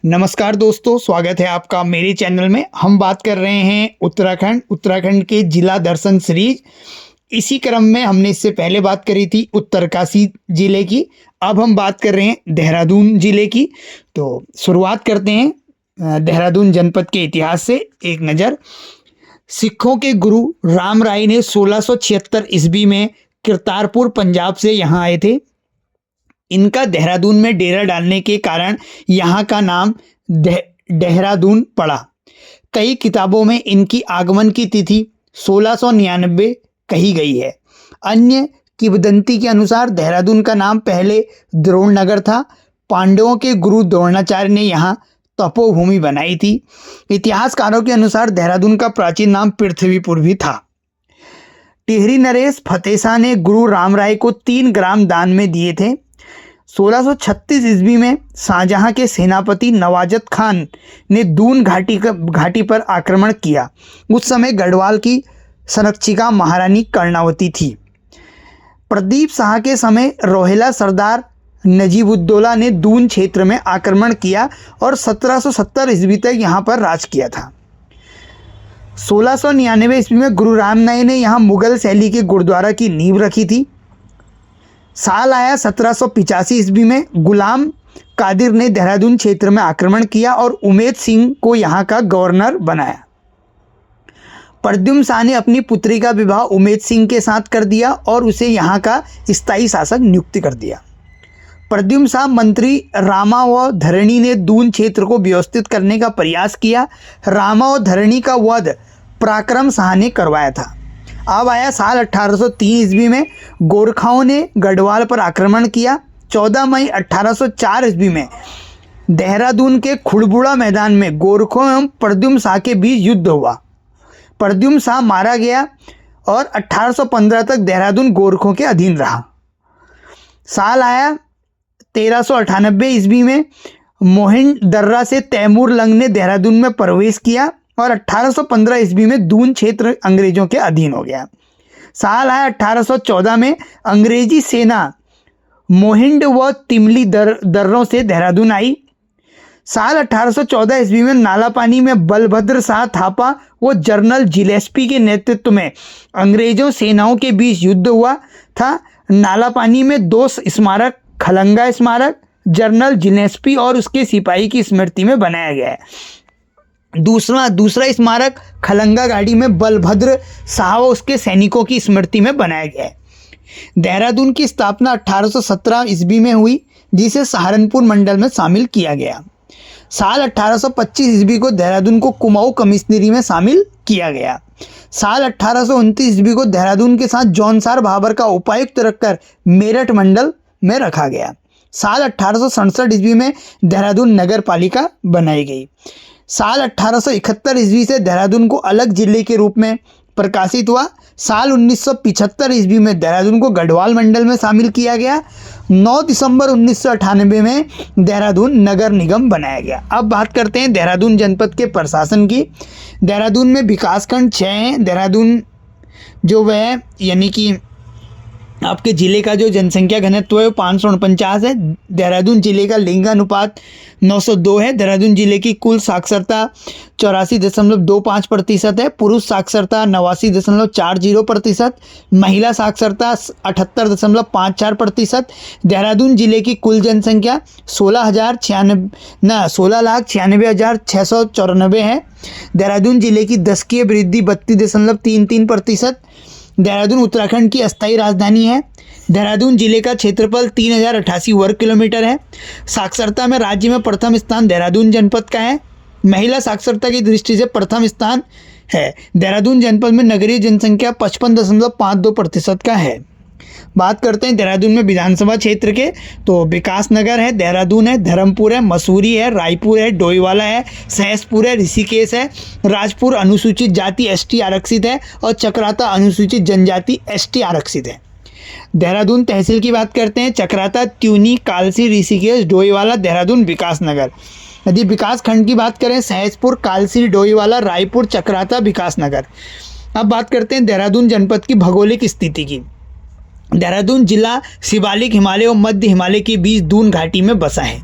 नमस्कार दोस्तों, स्वागत है आपका मेरे चैनल में। हम बात कर रहे हैं उत्तराखंड के जिला दर्शन सीरीज। इसी क्रम में हमने इससे पहले बात करी थी उत्तरकाशी जिले की। अब हम बात कर रहे हैं देहरादून जिले की। तो शुरुआत करते हैं देहरादून जनपद के इतिहास से एक नज़र। सिखों के गुरु राम राय ने 1676 ईस्वी में करतारपुर पंजाब से यहाँ आए थे। इनका देहरादून में डेरा डालने के कारण यहाँ का नाम देहरादून पड़ा। कई किताबों में इनकी आगमन की तिथि 1699 कही गई है। अन्य किंवदंती के अनुसार देहरादून का नाम पहले द्रोणनगर था। पांडवों के गुरु द्रोणाचार्य ने यहाँ तपोभूमि बनाई थी। इतिहासकारों के अनुसार देहरादून का प्राचीन नाम पृथ्वीपुर भी था। टिहरी नरेश फतेह शाह ने गुरु राम राय को 3 ग्राम दान में दिए थे। 1636 ईस्वी में शाहजहां के सेनापति नवाजत खान ने दून घाटी पर आक्रमण किया। उस समय गढ़वाल की संरक्षिका महारानी कर्णावती थी। प्रदीप शाह के समय रोहिला सरदार नजीबुद्दौला ने दून क्षेत्र में आक्रमण किया और 1770 ईस्वी तक यहाँ पर राज किया था। 1699 ईस्वी में गुरु राम राय ने यहाँ मुगल शैली के गुरुद्वारा की नींव रखी थी। साल आया 1785 ईस्वी में गुलाम कादिर ने देहरादून क्षेत्र में आक्रमण किया और उमेद सिंह को यहाँ का गवर्नर बनाया। प्रद्युम्न शाह ने अपनी पुत्री का विवाह उमेद सिंह के साथ कर दिया और उसे यहाँ का स्थायी शासक नियुक्त कर दिया। प्रद्युम्न शाह मंत्री रामा व धरणी ने दून क्षेत्र को व्यवस्थित करने का प्रयास किया। रामा व धरणी का वध पराक्रम शाह ने करवाया था। अब आया साल 1803 ईस्वी में गोरखाओं ने गढ़वाल पर आक्रमण किया। 14 मई 1804 ईस्वी में देहरादून के खुड़बुड़ा मैदान में गोरखों एवं प्रद्युम्न शाह के बीच युद्ध हुआ। प्रद्युम्न शाह मारा गया और 1815 तक देहरादून गोरखों के अधीन रहा। साल आया 1398 ईस्वी में मोहिन दर्रा से तैमूर लंग ने देहरादून में प्रवेश किया और 1815 ईस्वी में दून क्षेत्र अंग्रेजों के अधीन हो गया। साल आया 1814 में अंग्रेजी सेना मोहिंड व तिमली दर्रों से देहरादून आई। साल 1814 ईस्वी में नालापानी में बलभद्र शाह थापा व जनरल जिलेस्पी के नेतृत्व में अंग्रेजों सेनाओं के बीच युद्ध हुआ था। नालापानी में 2 स्मारक खलंगा स्मारक जनरल जिलेस्पी और उसके सिपाही की स्मृति में बनाया गया है। दूसरा स्मारक खलंगा गाड़ी में बलभद्र शाह व उसके सैनिकों की स्मृति में बनाया गया है। देहरादून की स्थापना 1817 ईस्वी में हुई, जिसे सहारनपुर मंडल में शामिल किया गया। साल 1825 ईस्वी को देहरादून को कुमाऊं कमिश्नरी में शामिल किया गया। साल 1829 ईस्वी को देहरादून के साथ जौनसार भाबर का उपायुक्त रखकर मेरठ मंडल में रखा गया। साल 1867 ईस्वी में देहरादून नगर पालिका बनाई गई। साल 1871 ईस्वी से देहरादून को अलग जिले के रूप में प्रकाशित हुआ। साल 1975 ईस्वी में देहरादून को गढ़वाल मंडल में शामिल किया गया। 9 दिसंबर 1998 में देहरादून नगर निगम बनाया गया। अब बात करते हैं देहरादून जनपद के प्रशासन की। देहरादून में विकासखंड 6 हैं। देहरादून जो वह यानी कि आपके ज़िले का जो जनसंख्या घनत्व है वो 549 है। देहरादून जिले का लिंगानुपात 902 है। देहरादून जिले की कुल साक्षरता 84.25% है। पुरुष साक्षरता 89.40%। महिला साक्षरता 78.54%। देहरादून जिले की कुल जनसंख्या 16,96,694 है। देहरादून जिले की दशकीय वृद्धि 32.33%। देहरादून उत्तराखंड की अस्थायी राजधानी है। देहरादून जिले का क्षेत्रफल 3088 वर्ग किलोमीटर है। साक्षरता में राज्य में प्रथम स्थान देहरादून जनपद का है। महिला साक्षरता की दृष्टि से प्रथम स्थान है। देहरादून जनपद में नगरीय जनसंख्या 55.52% का है। बात करते हैं देहरादून में विधानसभा क्षेत्र के, तो विकास नगर है, देहरादून है, धर्मपुर है, मसूरी है, रायपुर है, डोईवाला है, सहसपुर है, ऋषिकेश है, राजपुर अनुसूचित जाति एसटी आरक्षित है और चक्राता अनुसूचित जनजाति एसटी आरक्षित है। देहरादून तहसील की बात करते हैं, चक्राता, त्यूनी, कालसी, ऋषिकेश, डोईवाला, देहरादून विकास नगर। यदि विकास खंड की बात करें, सहसपुर, कालसी, डोईवाला, रायपुर, चक्राता, विकास नगर। अब बात करते हैं देहरादून जनपद की भौगोलिक स्थिति की। देहरादून जिला शिवालिक हिमालय और मध्य हिमालय के बीच दून घाटी में बसा है।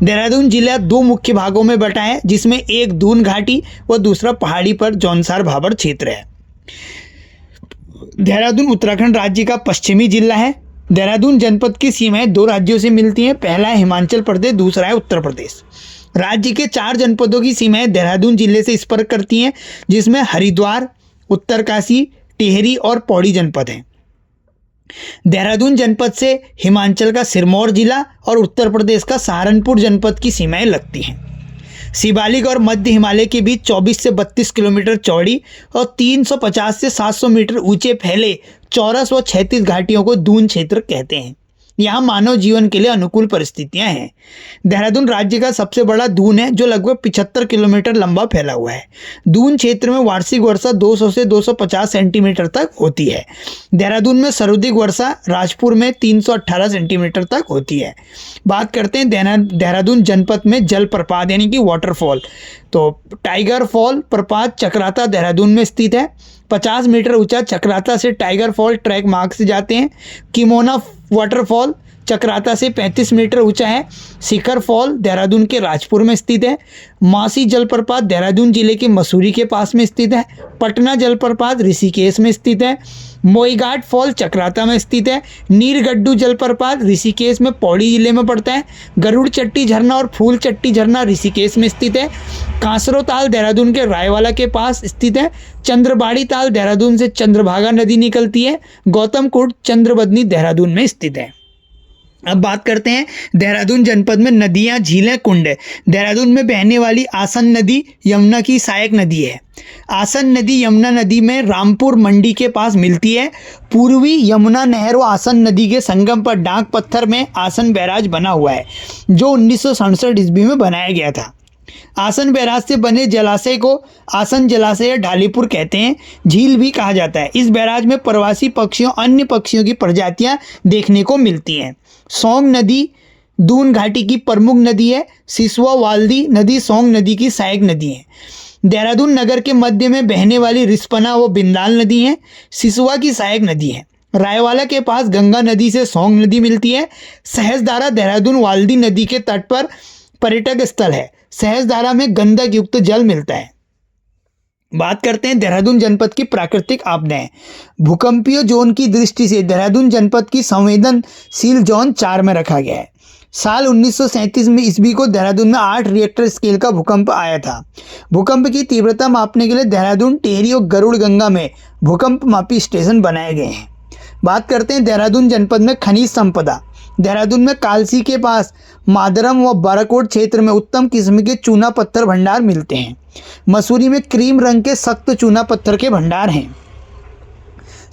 देहरादून जिला दो मुख्य भागों में बटा है, जिसमें एक दून घाटी व दूसरा पहाड़ी पर जौनसार भाबर क्षेत्र है। देहरादून उत्तराखंड राज्य का पश्चिमी जिला है। देहरादून जनपद की सीमाएं दो राज्यों से मिलती हैं, पहला है हिमाचल प्रदेश, दूसरा है उत्तर प्रदेश। राज्य के 4 जनपदों की सीमाएं देहरादून जिले से स्पर्श करती हैं, जिसमें हरिद्वार, उत्तरकाशी, टिहरी और पौड़ी जनपद हैं। देहरादून जनपद से हिमाचल का सिरमौर जिला और उत्तर प्रदेश का सहारनपुर जनपद की सीमाएं लगती हैं। शिवालिक और मध्य हिमालय के बीच 24 से 32 किलोमीटर चौड़ी और 350 से 700 मीटर ऊंचे फैले चौरस व 36 घाटियों को दून क्षेत्र कहते हैं। यहाँ मानव जीवन के लिए अनुकूल परिस्थितियां हैं। देहरादून राज्य का सबसे बड़ा दून है, जो लगभग 75 किलोमीटर लंबा फैला हुआ है। दून क्षेत्र में वार्षिक वर्षा 200 से 250 सेंटीमीटर तक होती है। देहरादून में सर्वाधिक वर्षा राजपुर में 318 सेंटीमीटर तक होती है। बात करते हैं देहरादून जनपद में जलप्रपात यानी कि वाटरफॉल। तो टाइगर फॉल प्रपात चक्राता देहरादून में स्थित है। 50 मीटर ऊंचा चक्राता से टाइगर फॉल ट्रैक मार्ग से जाते हैं। किमोना वाटरफॉल चक्राता से 35 मीटर ऊंचा है। शिखर फॉल देहरादून के राजपुर में स्थित है। मासी जलप्रपात देहरादून जिले के मसूरी के पास में स्थित है। पटना जलप्रपात ऋषिकेश में स्थित है। मोईघाट फॉल चक्राता में स्थित है। नीरगड्डू जलप्रपात ऋषिकेश में पौड़ी जिले में पड़ता है। गरुड़ चट्टी झरना और फूल चट्टी झरना ऋषिकेश में स्थित है। कांसरो ताल देहरादून के रायवाला के पास स्थित है। चंद्रबाड़ी ताल देहरादून से चंद्रभागा नदी निकलती है। गौतम कुंड चंद्रबदनी देहरादून में स्थित है। अब बात करते हैं देहरादून जनपद में नदियां, झीलें, कुंड। देहरादून में बहने वाली आसन नदी यमुना की सहायक नदी है। आसन नदी यमुना नदी में रामपुर मंडी के पास मिलती है। पूर्वी यमुना नहर व आसन नदी के संगम पर डाक पत्थर में आसन बैराज बना हुआ है, जो 1967 ईस्वी में बनाया गया था। आसन बैराज से बने जलाशय को आसन जलाशय या ढालीपुर कहते हैं। झील भी कहा जाता है। इस बैराज में प्रवासी पक्षियों अन्य पक्षियों की प्रजातियां देखने को मिलती हैं। सोंग नदी दून घाटी की प्रमुख नदी है। सिसवा वाल्दी नदी सोंग नदी की सहायक नदी है। देहरादून नगर के मध्य में बहने वाली रिस्पना व बिंदाल नदी है, सिसवा की सहायक नदी है। रायवाला के पास गंगा नदी से सोंग नदी मिलती है। सहजधारा देहरादून वाल्दी नदी के तट पर पर्यटक स्थल है। सहजधारा में गंधक युक्त जल मिलता है। बात करते हैं देहरादून जनपद की प्राकृतिक आपदाएं। भूकंपीय जोन की दृष्टि से देहरादून जनपद की संवेदनशील जोन 4 में रखा गया है। साल 1937 में ईस्वी को देहरादून में 8 रिएक्टर स्केल का भूकंप आया था। भूकंप की तीव्रता मापने के लिए देहरादून, टिहरी और गरुड़ गंगा में भूकंप मापी स्टेशन बनाए गए हैं। बात करते हैं देहरादून जनपद में खनिज संपदा। देहरादून में कालसी के पास मादरम व बाराकोट क्षेत्र में उत्तम किस्म के चूना पत्थर भंडार मिलते हैं। मसूरी में क्रीम रंग के सख्त चूना पत्थर के भंडार हैं।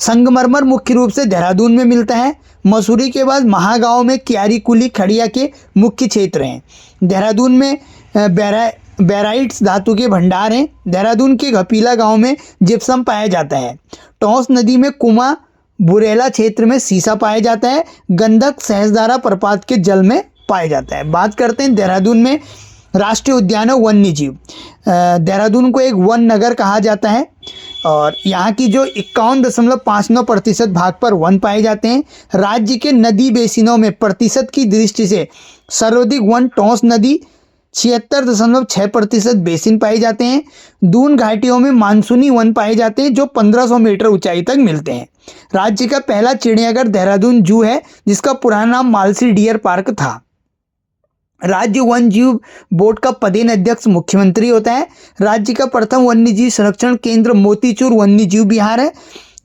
संगमरमर मुख्य रूप से देहरादून में मिलता है। मसूरी के बाद महागांव में क्यारी कुली खड़िया के मुख्य क्षेत्र हैं। देहरादून में बेराइट्स धातु के भंडार हैं। देहरादून के घपीला गांव में जिप्सम पाया जाता है। टॉस नदी में कुमा बुरेला क्षेत्र में सीसा पाया जाता है। गंधक सहजधारा प्रपात के जल में पाया जाता है। बात करते हैं देहरादून में राष्ट्रीय उद्यान और वन्य जीव। देहरादून को एक वन नगर कहा जाता है और यहाँ की जो 51.59% भाग पर वन पाए जाते हैं। राज्य के नदी बेसिनों में प्रतिशत की दृष्टि से सर्वाधिक वन टॉस नदी 76.6% बेसिन पाए जाते हैं। दून घाटियों में मानसूनी वन पाए जाते हैं, जो 1500 मीटर ऊंचाई तक मिलते हैं। राज्य का पहला चिड़ियाघर देहरादून जू है, जिसका पुराना नाम मालसी डियर पार्क था। राज्य वन जीव बोर्ड का पदेन अध्यक्ष मुख्यमंत्री होता है। राज्य का प्रथम वन्यजीव संरक्षण केंद्र मोतीचूर वन्यजीव विहार है।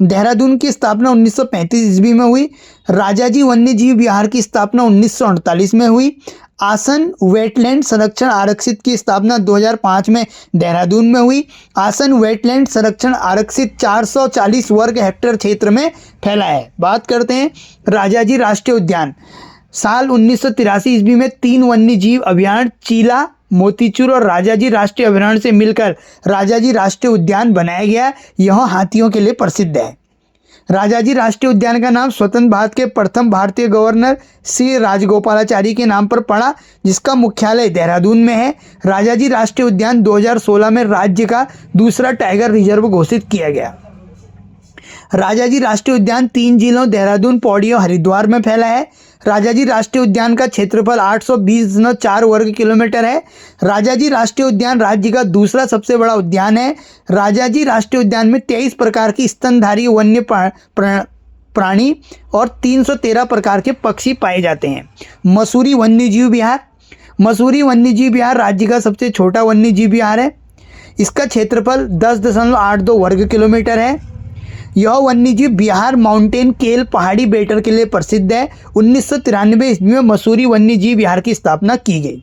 देहरादून की स्थापना 1935 ईस्वी में हुई। राजाजी वन्यजीव विहार की स्थापना 1948 में हुई। आसन वेटलैंड संरक्षण आरक्षित की स्थापना 2005 में देहरादून में हुई। आसन वेटलैंड संरक्षण आरक्षित 440 वर्ग हेक्टेयर क्षेत्र में फैला है। बात करते हैं राजाजी राष्ट्रीय उद्यान। साल 1983 ईस्वी में 3 वन्य जीव अभयारण्य चीला, मोतीचूर और राजाजी राष्ट्रीय अभयारण्य से मिलकर राजाजी राष्ट्रीय उद्यान बनाया गया। यह हाथियों के लिए प्रसिद्ध है। राजाजी राष्ट्रीय उद्यान का नाम स्वतंत्र भारत के प्रथम भारतीय गवर्नर श्री राजगोपालाचारी के नाम पर पड़ा, जिसका मुख्यालय देहरादून में है। राजाजी राष्ट्रीय उद्यान 2016 में राज्य का दूसरा टाइगर रिजर्व घोषित किया गया। राजाजी राष्ट्रीय उद्यान 3 जिलों देहरादून, पौड़ी और हरिद्वार में फैला है। राजाजी राष्ट्रीय उद्यान का क्षेत्रफल 820.4 वर्ग किलोमीटर है। राजाजी राष्ट्रीय उद्यान राज्य का दूसरा सबसे बड़ा उद्यान है। राजाजी राष्ट्रीय उद्यान में 23 प्रकार की स्तनधारी वन्य प्राणी और 313 प्रकार के पक्षी पाए जाते हैं। मसूरी वन्यजीव विहार। मसूरी वन्यजीव विहार राज्य का सबसे छोटा वन्यजीव विहार है। इसका क्षेत्रफल 10.82 वर्ग किलोमीटर है। यह वन्यजीव विहार माउंटेन केल पहाड़ी बेटर के लिए प्रसिद्ध है। 1993 ईस्वी में मसूरी वन्यजीव विहार की स्थापना की गई।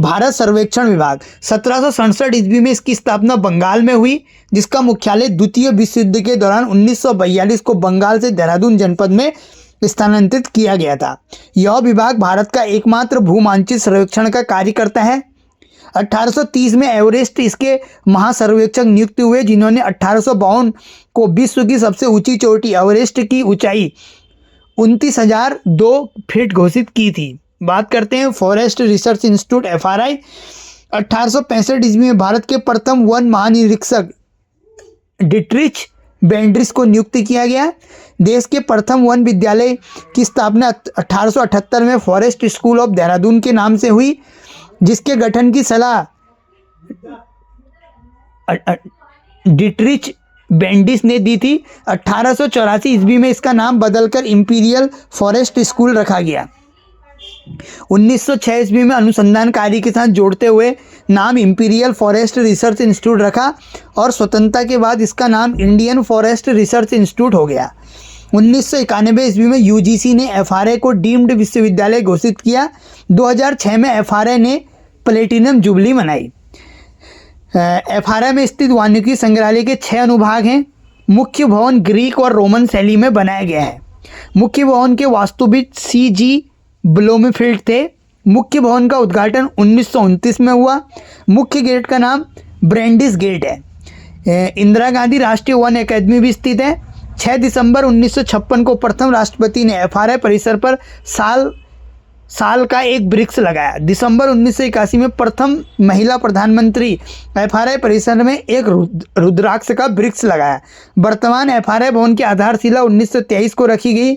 भारत सर्वेक्षण विभाग 1767 ईस्वी में इसकी स्थापना बंगाल में हुई, जिसका मुख्यालय द्वितीय विश्व युद्ध के दौरान 1942 को बंगाल से देहरादून जनपद में स्थानांतरित किया गया था। यह विभाग भारत का एकमात्र भू मानचित्र सर्वेक्षण का कार्य करता है। 1830 में एवरेस्ट इसके महासर्वेक्षक नियुक्त हुए, जिन्होंने 1852 को विश्व की सबसे ऊंची चोटी एवरेस्ट की ऊंचाई 29,002 फीट घोषित की थी। बात करते हैं फॉरेस्ट रिसर्च इंस्टीट्यूट FRI। 1865 ईस्वी में भारत के प्रथम वन महानिरीक्षक डिट्रिच बेंड्रिस को नियुक्त किया गया। देश के प्रथम वन विद्यालय की स्थापना 1878 में फॉरेस्ट स्कूल ऑफ देहरादून के नाम से हुई, जिसके गठन की सलाह डिट्रिच बेंडिस ने दी थी। 1884 ईस्वी में इसका नाम बदलकर इंपीरियल फॉरेस्ट स्कूल रखा गया। 1906 ईस्वी में अनुसंधान कार्य के साथ जोड़ते हुए नाम इंपीरियल फॉरेस्ट रिसर्च इंस्टीट्यूट रखा और स्वतंत्रता के बाद इसका नाम इंडियन फॉरेस्ट रिसर्च इंस्टीट्यूट हो गया। 1991 ईस्वी में UGC ने FRI को डीम्ड विश्वविद्यालय घोषित किया। 2006 में FRI ने प्लेटिनम जुबली मनाई। FRI में स्थित वानिकी संग्रहालय के 6 अनुभाग हैं। मुख्य भवन ग्रीक और रोमन शैली में बनाया गया है। मुख्य भवन के वास्तुविद CG ब्लोमफील्ड थे। मुख्य भवन का उद्घाटन 1929 में हुआ। मुख्य गेट का नाम ब्रेंडिस गेट है। इंदिरा गांधी राष्ट्रीय वन अकादमी भी स्थित है। 6 दिसंबर 1956 को प्रथम राष्ट्रपति ने FRI परिसर पर साल का एक वृक्ष लगाया। दिसंबर 1981 में प्रथम महिला प्रधानमंत्री FRI परिसर में एक रुद्राक्ष का वृक्ष लगाया। वर्तमान FRI भवन की आधारशिला 1923 को रखी गई,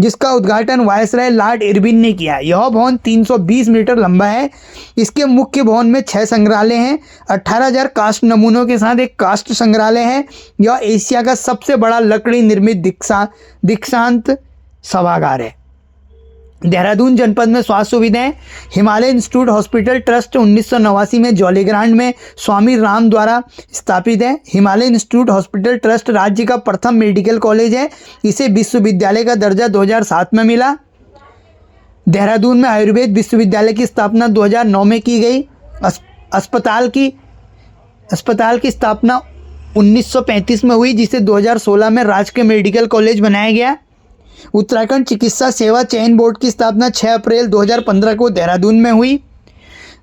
जिसका उद्घाटन वायसराय लॉर्ड इरविन ने किया। यह भवन 320 मीटर लंबा है। इसके मुख्य भवन में 6 संग्रहालय हैं। 18,000 कास्ट नमूनों के साथ एक कास्ट संग्रहालय है। यह एशिया का सबसे बड़ा लकड़ी निर्मित दीक्षांत सभागार है। देहरादून जनपद में स्वास्थ्य सुविधाएं। हिमालय इंस्टीट्यूट हॉस्पिटल ट्रस्ट 1989 में जौलीग्रांट में स्वामी राम द्वारा स्थापित है। हिमालय इंस्टीट्यूट हॉस्पिटल ट्रस्ट राज्य का प्रथम मेडिकल कॉलेज है। इसे विश्वविद्यालय का दर्जा 2007 में मिला। देहरादून में आयुर्वेद विश्वविद्यालय की स्थापना 2009 में की गई। अस्पताल की स्थापना 1935 में हुई, जिसे 2016 में राजकीय मेडिकल कॉलेज बनाया गया। उत्तराखंड चिकित्सा सेवा चयन बोर्ड की स्थापना 6 अप्रैल 2015 को देहरादून में हुई।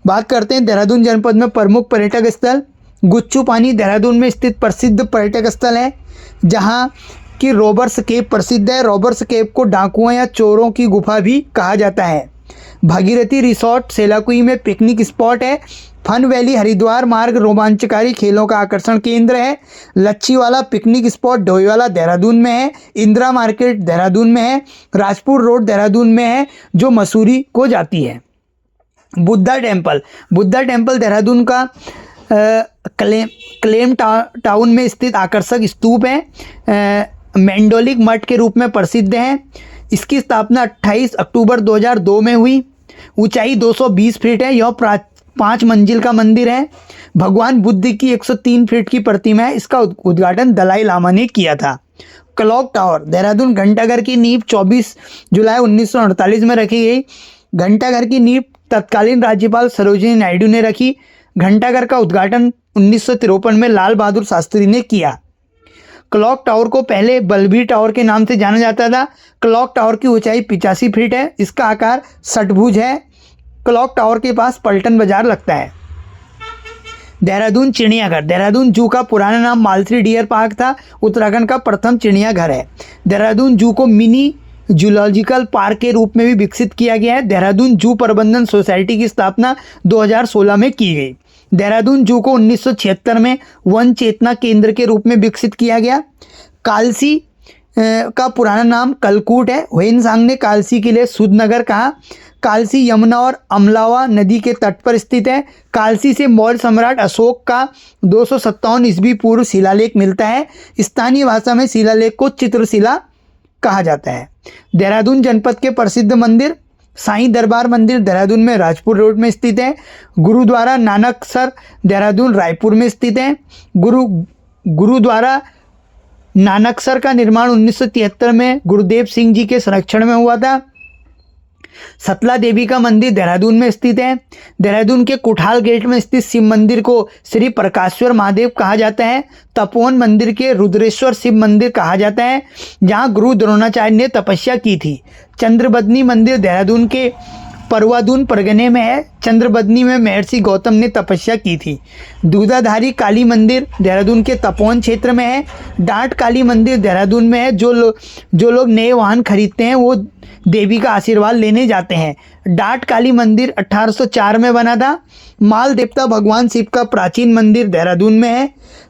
बात करते हैं देहरादून जनपद में प्रमुख पर्यटक स्थल। गुच्चू पानी देहरादून में स्थित प्रसिद्ध पर्यटक स्थल है, जहां की रॉबर्स केव प्रसिद्ध है। रॉबर्स केव को डाकुओं या चोरों की गुफा भी कहा जाता है। भागीरथी रिसोर्ट सेलाकुई में पिकनिक स्पॉट है। फन वैली हरिद्वार मार्ग रोमांचकारी खेलों का आकर्षण केंद्र है। लच्छीवाला पिकनिक स्पॉट ढोईवाला देहरादून में है। इंदिरा मार्केट देहरादून में है। राजपुर रोड देहरादून में है, जो मसूरी को जाती है। बुद्धा टेम्पल देहरादून का क्लेम टाउन में स्थित आकर्षक स्तूप है। मेंडोलिक मठ के रूप में प्रसिद्ध है। इसकी स्थापना 28 अक्टूबर 2002 में हुई। ऊंचाई 220 फीट है। यह 5 मंजिल का मंदिर है। भगवान बुद्ध की 103 फीट की प्रतिमा है। इसका उद्घाटन दलाई लामा ने किया था। क्लॉक टावर देहरादून घंटाघर की नींव 24 जुलाई 1948 में रखी गई। घंटाघर की नींव तत्कालीन राज्यपाल सरोजिनी नायडू ने रखी। घंटाघर का उद्घाटन 1953 में लाल बहादुर शास्त्री ने किया। क्लॉक टावर को पहले बलबीर टावर के नाम से जाना जाता था। क्लॉक टावर की ऊंचाई 85 फीट है। इसका आकार षटभुज है। क्लॉक टावर के पास पलटन बाजार लगता है। देहरादून चिड़ियाघर देहरादून जू का पुराना नाम मालसी डियर पार्क था। उत्तराखंड का प्रथम चिड़ियाघर है। देहरादून जू को मिनी जूलॉजिकल पार्क के रूप में भी विकसित किया गया है। देहरादून जू प्रबंधन सोसाइटी की स्थापना 2016 में की गई। देहरादून जू को 1976 में वन चेतना केंद्र के रूप में विकसित किया गया। कालसी का पुराना नाम कलकूट है। ह्वेनसांग ने कालसी के लिए सुधनगर कहा। कालसी यमुना और अमलावा नदी के तट पर स्थित है। कालसी से मौर्य सम्राट अशोक का 257 ईस्वी पूर्व शिलालेख मिलता है। स्थानीय भाषा में शिलालेख को चित्रशिला कहा जाता है। देहरादून जनपद के प्रसिद्ध मंदिर साईं दरबार मंदिर देहरादून में राजपुर रोड में स्थित है। गुरुद्वारा नानकसर देहरादून रायपुर में स्थित है। गुरुद्वारा नानकसर का निर्माण 1973 में गुरुदेव सिंह जी के संरक्षण में हुआ था। सतला देवी का मंदिर देहरादून में स्थित है। देहरादून के कुठाल गेट में स्थित शिव मंदिर को श्री प्रकाश्वर महादेव कहा जाता है। तपोवन मंदिर के रुद्रेश्वर शिव मंदिर कहा जाता है, जहां गुरु द्रोणाचार्य ने तपस्या की थी। चंद्रबदनी मंदिर देहरादून के परवादून परगने में है। चंद्रबदनी में महर्षि गौतम ने तपस्या की थी। दूधाधारी काली मंदिर देहरादून के तपोवन क्षेत्र में है। डांट काली मंदिर देहरादून में है। जो लोग नए वाहन खरीदते हैं वो देवी का आशीर्वाद लेने जाते हैं। डांट काली मंदिर 1804 में बना था। माल देवता भगवान शिव का प्राचीन मंदिर देहरादून में है।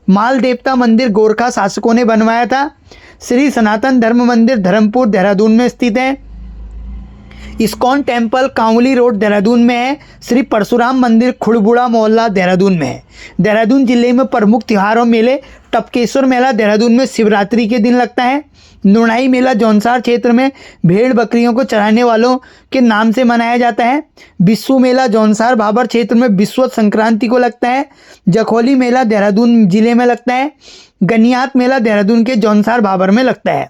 माल देवता मंदिर गोरखा शासकों ने बनवाया था। श्री सनातन धर्म मंदिर धर्मपुर देहरादून में स्थित है। ISKCON temple Kanwali road Dehradun में है। श्री परशुराम मंदिर खुड़बुड़ा मोहल्ला देहरादून में है। देहरादून जिले में प्रमुख त्योहार और मेले टपकेश्वर मेला देहरादून में शिवरात्रि के दिन लगता है। नुनाई मेला जौनसार क्षेत्र में भेड़ बकरियों को चराने वालों के नाम से मनाया जाता है। बिस्सू मेला जौनसार भाबर क्षेत्र में बिस्वत संक्रांति को लगता है। जखोली मेला देहरादून जिले में लगता है। गनियात मेला देहरादून के जौनसार भाबर में लगता है।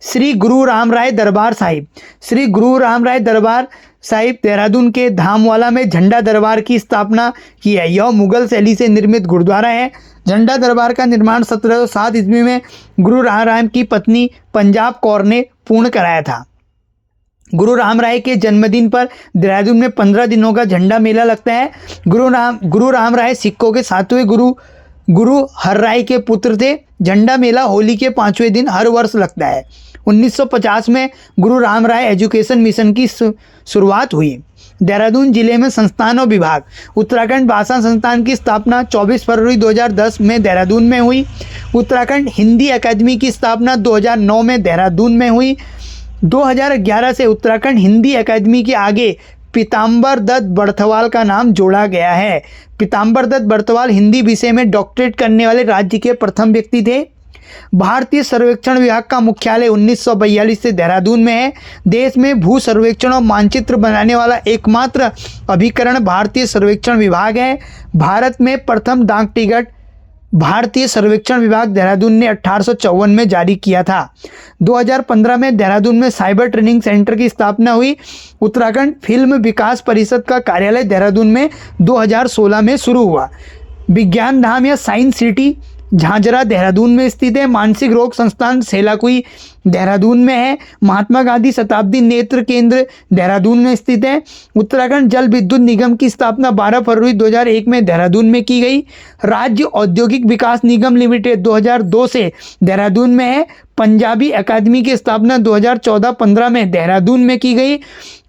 श्री गुरु राम राय दरबार साहिब श्री गुरु राम राय दरबार साहिब देहरादून के धामवाला में झंडा दरबार की स्थापना की है। यह मुगल शैली से निर्मित गुरुद्वारा है। झंडा दरबार का निर्माण 1707 ईस्वी में गुरु राम राय की पत्नी पंजाब कौर ने पूर्ण कराया था। गुरु राम राय के जन्मदिन पर देहरादून में 15 दिनों का झंडा मेला लगता है। गुरु राम राय सिखों के 7वें गुरु हर राय के पुत्र थे। झंडा मेला होली के 5वें दिन हर वर्ष लगता है। 1950 में गुरु राम राय एजुकेशन मिशन की शुरुआत हुई। देहरादून जिले में संस्थान और विभाग उत्तराखंड भाषा संस्थान की स्थापना 24 फरवरी 2010 में देहरादून में हुई। उत्तराखंड हिंदी अकादमी की स्थापना 2009 में देहरादून में हुई। 2011 से उत्तराखंड हिंदी अकादमी के आगे पीताम्बर दत्त बर्थवाल का नाम जोड़ा गया है। पीताम्बर दत्त बर्थवाल हिंदी विषय में डॉक्टरेट करने वाले राज्य के प्रथम व्यक्ति थे। भारतीय सर्वेक्षण विभाग का मुख्यालय 1942 से देहरादून में है। देश में भू सर्वेक्षण और मानचित्र बनाने वाला एकमात्र अभिकरण भारतीय सर्वेक्षण विभाग है। भारत में प्रथम डाक टिकट भारतीय सर्वेक्षण विभाग देहरादून ने 1854 में जारी किया था। 2015 में देहरादून में साइबर ट्रेनिंग सेंटर की स्थापना हुई। उत्तराखंड फिल्म विकास परिषद का कार्यालय देहरादून में 2016 में शुरू हुआ। विज्ञान धाम या साइंस सिटी झांझरा देहरादून में स्थित है। मानसिक रोग संस्थान सेलाकुई देहरादून में है। महात्मा गांधी शताब्दी नेत्र केंद्र देहरादून में स्थित है। उत्तराखंड जल विद्युत निगम की स्थापना 12 फरवरी 2001 में देहरादून में की गई। राज्य औद्योगिक विकास निगम लिमिटेड 2002 से देहरादून में है। पंजाबी अकादमी की स्थापना 2014-15 में देहरादून में की गई।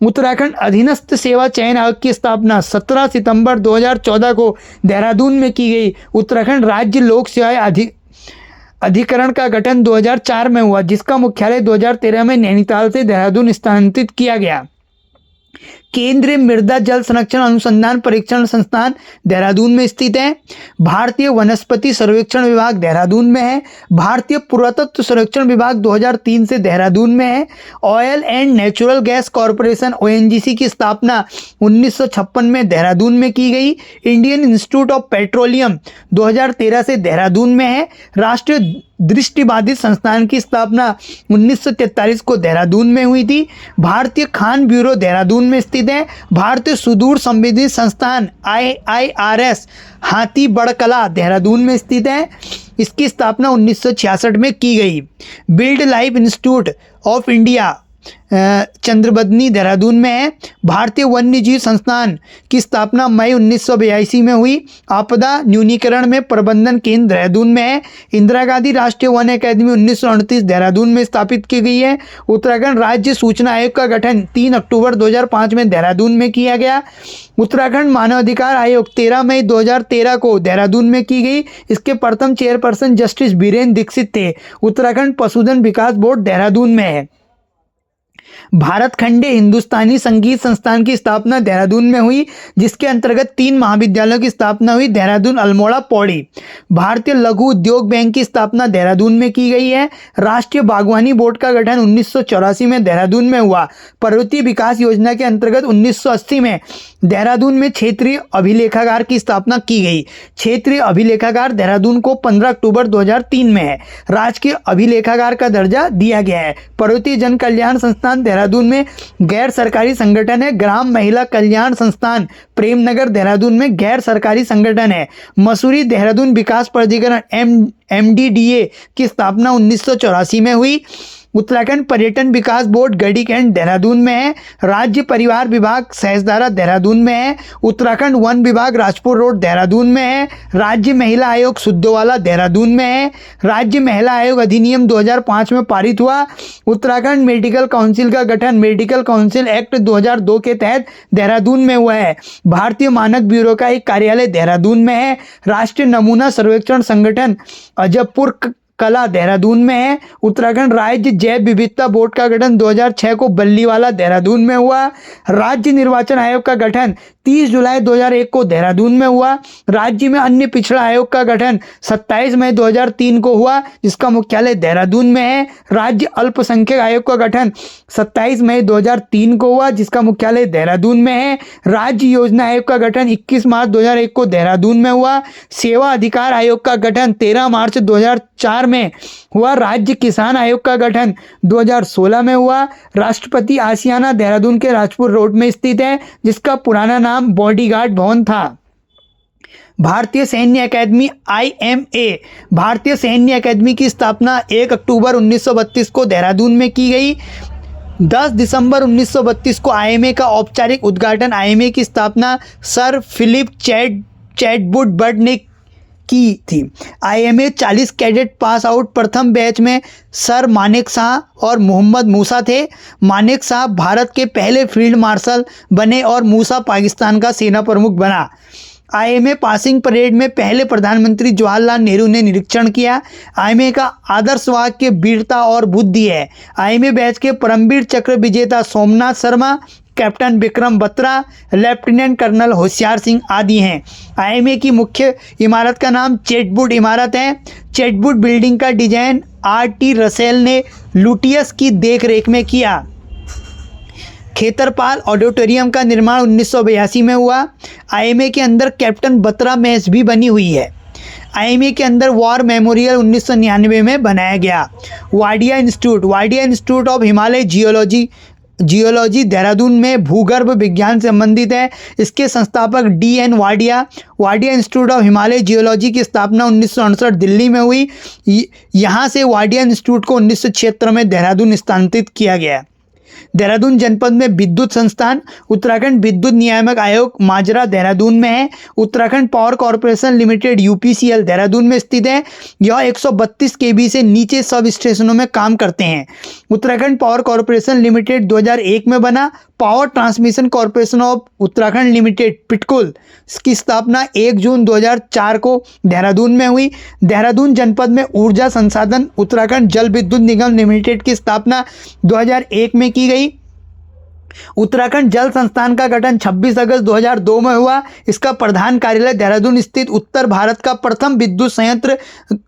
उत्तराखंड अधीनस्थ सेवा चयन आयोग की स्थापना 17 सितंबर 2014 को देहरादून में की गई। उत्तराखंड राज्य लोक सेवाएं अधिकरण का गठन 2004 में हुआ, जिसका मुख्यालय 2013 में नैनीताल से देहरादून स्थानांतरित किया गया। केंद्रीय मृदा जल संरक्षण अनुसंधान परीक्षण संस्थान देहरादून में स्थित है। भारतीय वनस्पति सर्वेक्षण विभाग देहरादून में है। भारतीय पुरातत्व सर्वेक्षण विभाग 2003 से देहरादून में है। Oil and natural gas corporation ONGC की स्थापना 1956 में देहरादून में की गई। इंडियन इंस्टीट्यूट ऑफ पेट्रोलियम 2013 से देहरादून में है। राष्ट्रीय दृष्टिबाधित संस्थान की स्थापना 1943 को देहरादून में हुई थी। भारतीय खान ब्यूरो देहरादून में स्थित है। भारतीय सुदूर संवेदी संस्थान IIRS हाथी बड़कला देहरादून में स्थित है। इसकी स्थापना 1966 में की गई। Build life institute of India Chandrabadni Dehradun में है। भारतीय वन्यजीव संस्थान की स्थापना मई 1982 में हुई। आपदा न्यूनीकरण में प्रबंधन केंद्र देहरादून में है। इंदिरा गांधी राष्ट्रीय वन अकादमी 1938 देहरादून में स्थापित की गई है। उत्तराखंड राज्य सूचना आयोग का गठन 3 अक्टूबर 2005 में देहरादून में किया गया। उत्तराखंड मानवाधिकार आयोग 13 मई 2013 को देहरादून में की गई। इसके प्रथम चेयरपर्सन जस्टिस बीरेन दीक्षित थे। उत्तराखंड पशुधन विकास बोर्ड देहरादून में है। भारत खंडे हिंदुस्तानी संगीत संस्थान की स्थापना देहरादून में हुई, जिसके अंतर्गत 3 महाविद्यालयों की स्थापना हुई, देहरादून, अल्मोड़ा, पौड़ी। भारतीय लघु उद्योग बैंक की स्थापना देहरादून में की गई है। राष्ट्रीय बागवानी बोर्ड का गठन 1984 में देहरादून में हुआ। पर्वतीय विकास योजना के अंतर्गत 1980 में देहरादून में क्षेत्रीय अभिलेखागार की स्थापना की गई। क्षेत्रीय अभिलेखागार देहरादून को 15 अक्टूबर 2003 में है। राजकीय अभिलेखागार का दर्जा दिया गया है। पर्वतीय जन कल्याण संस्थान देहरादून में गैर सरकारी संगठन है। ग्राम महिला कल्याण संस्थान प्रेमनगर देहरादून में गैर सरकारी संगठन है। मसूरी देहरादून विकास प्राधिकरण MDDA की स्थापना 1984 में हुई। उत्तराखंड पर्यटन विकास बोर्ड गढ़ी कैंट देहरादून में है। राज्य परिवार विभाग सहसदारा देहरादून में है। उत्तराखंड वन विभाग राजपुर रोड देहरादून में है। राज्य महिला आयोग सुद्धोवाला देहरादून में है। राज्य महिला आयोग अधिनियम 2005 में पारित हुआ। उत्तराखंड मेडिकल काउंसिल का गठन मेडिकल काउंसिल एक्ट 2002 के तहत देहरादून में हुआ है। भारतीय मानक ब्यूरो का एक कार्यालय देहरादून में है। राष्ट्रीय नमूना सर्वेक्षण संगठन अजबपुर कला देहरादून में है। उत्तराखंड राज्य जैव विविधता बोर्ड का गठन 2006 को बल्लीवाला देहरादून में हुआ। राज्य निर्वाचन आयोग का गठन 30 जुलाई 2001 को देहरादून में हुआ। राज्य में अन्य पिछड़ा आयोग का गठन 27 मई 2003 को हुआ, जिसका मुख्यालय देहरादून में है। राज्य अल्पसंख्यक आयोग का गठन 27 मई 2003 को हुआ, जिसका मुख्यालय देहरादून में है। राज्य योजना आयोग का गठन 21 मार्च 2001 को देहरादून में हुआ। सेवा अधिकार आयोग का गठन 13 मार्च 2004 में हुआ। राज्य किसान आयोग का गठन 2016 में हुआ। राष्ट्रपति आशियाना देहरादून के राजपुर रोड में स्थित है, जिसका पुराना नाम बॉडीगार्ड भवन था। भारतीय सैन्य अकादमी IMA भारतीय सैन्य अकादमी की स्थापना 1 अक्टूबर 1932 को देहरादून में की गई। 10 दिसंबर 1932 को IMA का औपचारिक उद्घाटन IMA की स्थापना सर फिलिप चैटवुड बर्ड ने की थी। IMA 40 कैडेट पास आउट प्रथम बैच में सर मानेक शाह और मोहम्मद मूसा थे। मानेक शाह भारत के पहले फील्ड मार्शल बने और मूसा पाकिस्तान का सेना प्रमुख बना। IMA पासिंग परेड में पहले प्रधानमंत्री जवाहरलाल नेहरू ने निरीक्षण किया। IMA का आदर्श वाक्य वीरता और बुद्धि है। IMA बैच के परमवीर चक्र विजेता Somnath Sharma, captain Vikram Batra, lieutenant colonel Hoshiyar Singh आदि हैं। IMA की मुख्य इमारत का नाम चैटवुड इमारत है। चैटवुड बिल्डिंग का डिजाइन RT रसेल ने लुटियस की देखरेख में किया। खेतरपाल ऑडिटोरियम का निर्माण 1982 में हुआ। IMA के अंदर कैप्टन बत्रा मेस भी बनी हुई है। IMA के अंदर वॉर मेमोरियल 1999 में बनाया गया। Wadia institute of Himalaya geology Dehradun में भूगर्भ विज्ञान से संबंधित है। इसके संस्थापक DN Wadia institute of Himalaya geology की स्थापना 1968 दिल्ली में हुई। यहाँ से वाडिया इंस्टीट्यूट को 1976 में देहरादून स्थानांतरित किया गया। देहरादून जनपद में विद्युत संस्थान उत्तराखंड विद्युत नियामक आयोग माजरा देहरादून में है। Uttarakhand power corporation limited UPCL Dehradun में स्थित है। यह 132 kV से नीचे सब स्टेशनों में काम करते हैं। उत्तराखंड पावर कॉर्पोरेशन लिमिटेड 2001 में बना। Power transmission corporation of Uttarakhand limited PTCUL की स्थापना 1 जून 2004 को देहरादून में हुई। देहरादून जनपद में ऊर्जा संसाधन उत्तराखंड जल विद्युत निगम लिमिटेड की स्थापना 2001 में की गई। उत्तराखंड जल संस्थान का गठन 26 अगस्त 2002 में हुआ। इसका प्रधान कार्यालय देहरादून स्थित उत्तर भारत का प्रथम विद्युत संयंत्र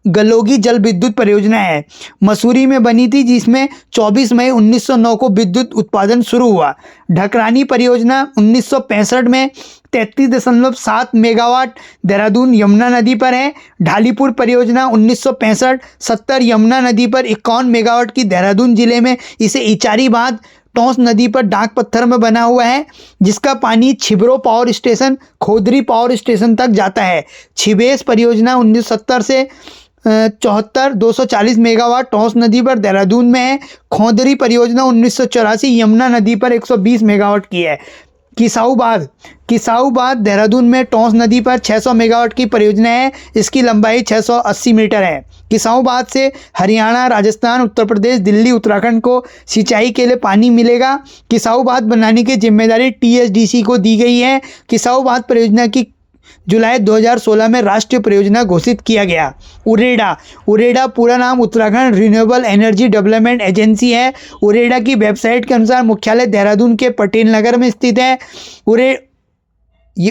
गलोगी जल विद्युत परियोजना है। मसूरी में बनी थी, जिसमें 24 मई 1909 को विद्युत उत्पादन शुरू हुआ। ढकरानी परियोजना 1965 में 33.7 मेगावाट देहरादून यमुना नदी पर है। ढालीपुर परियोजना 1965 70 यमुना नदी पर 51 मेगावाट की देहरादून जिले में इसे इचारी बांध टोंस नदी पर डाक पत्थर में बना हुआ है, जिसका पानी छिबरो पावर स्टेशन खोदरी पावर स्टेशन तक जाता है। छिबेस परियोजना 1970 से 240 मेगावाट टोंस नदी पर देहरादून में है। खोदरी परियोजना 1984 यमुना नदी पर 120 मेगावाट की है। किसाऊबाद देहरादून में टोंस नदी पर 600 मेगावाट की परियोजना है। इसकी लंबाई 680 मीटर है। किसाऊबाद से हरियाणा, राजस्थान, उत्तर प्रदेश, दिल्ली, उत्तराखंड को सिंचाई के लिए पानी मिलेगा। किसाऊबाद बनाने की जिम्मेदारी टीएचडीसी को दी गई है। किसाऊबाद परियोजना की जुलाई 2016 में राष्ट्रीय परियोजना घोषित किया गया। उरेडा पूरा नाम Uttarakhand renewable energy development agency है। उरेडा की वेबसाइट के अनुसार मुख्यालय देहरादून के पटेल नगर में स्थित है।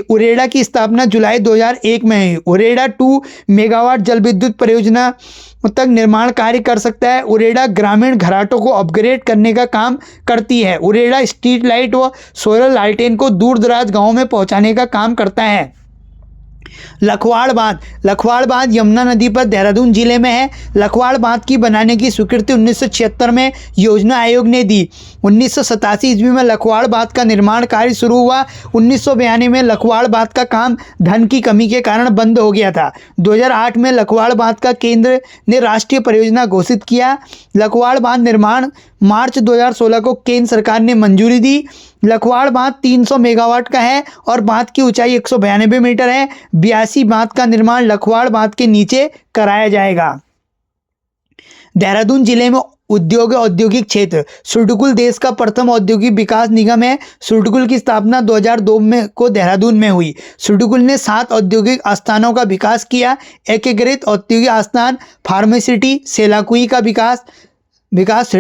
उरेडा की स्थापना जुलाई 2001 में हुई। उरेडा 2 मेगावाट जल विद्युत परियोजना तक निर्माण कार्य कर सकता है। उरेडा ग्रामीण घराटों को अपग्रेड करने का काम करती है। उरेडा स्ट्रीट लाइट व सोलर लालटेन को दूर दराज गाँव में पहुंचाने का काम करता है। लखवाड़ बांध यमुना नदी पर देहरादून जिले में है। लखवाड़ बांध की बनाने की स्वीकृति 1976 में योजना आयोग ने दी। 1987 ईस्वी में लखवाड़ बांध का निर्माण कार्य शुरू हुआ। 1992 में लखवाड़ बांध का काम धन की कमी के कारण बंद हो गया था। 2008 में लखवाड़ बांध का केंद्र ने राष्ट्रीय परियोजना घोषित किया। लखवाड़ बांध निर्माण मार्च 2016 को केंद्र सरकार ने मंजूरी दी। लखवाड़ बांध 300 मेगावाट का है और बांध की ऊंचाई 192 मीटर है। 82 बांध का निर्माण लखवाड़ बांध के नीचे कराया जाएगा। देहरादून जिले में औद्योगिक क्षेत्र सुरडकुल देश का प्रथम औद्योगिक विकास निगम है। सुरडकुल की स्थापना 2002 में को देहरादून में हुई। सुरडकुल ने 7 औद्योगिक आस्थानों का विकास किया। एकीकृत औद्योगिक आस्थान फार्मासिटी सेलाकुई का विकास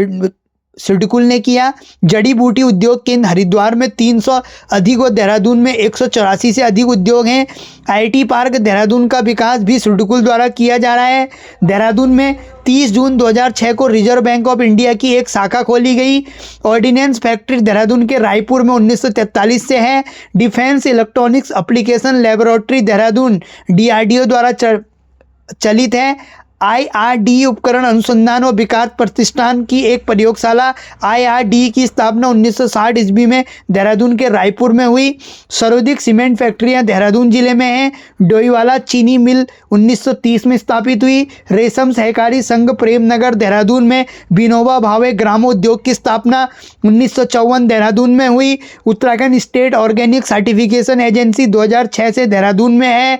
सुरडकुल ने किया। जड़ी बूटी उद्योग केंद्र हरिद्वार में 300 अधिक व देहरादून में 184 से अधिक उद्योग हैं। आईटी पार्क देहरादून का विकास भी सुरडकुल द्वारा किया जा रहा है। देहरादून में 30 जून 2006 को रिजर्व बैंक ऑफ इंडिया की एक शाखा खोली गई। ऑर्डिनेंस फैक्ट्री देहरादून के रायपुर में 1943 से है। Defence electronics application laboratory Dehradun DRDO द्वारा चलित है। IRD उपकरण अनुसंधान और विकास प्रतिष्ठान की एक प्रयोगशाला IRD की स्थापना 1960 ईस्वी में देहरादून के रायपुर में हुई। सर्वाधिक सीमेंट फैक्ट्रियां देहरादून जिले में हैं। डोईवाला चीनी मिल 1930 में स्थापित हुई। रेशम सहकारी संघ प्रेमनगर देहरादून में विनोबा भावे ग्रामोद्योग की स्थापना 1954 देहरादून में हुई। Uttarakhand state organic certification agency 2006 से देहरादून में है।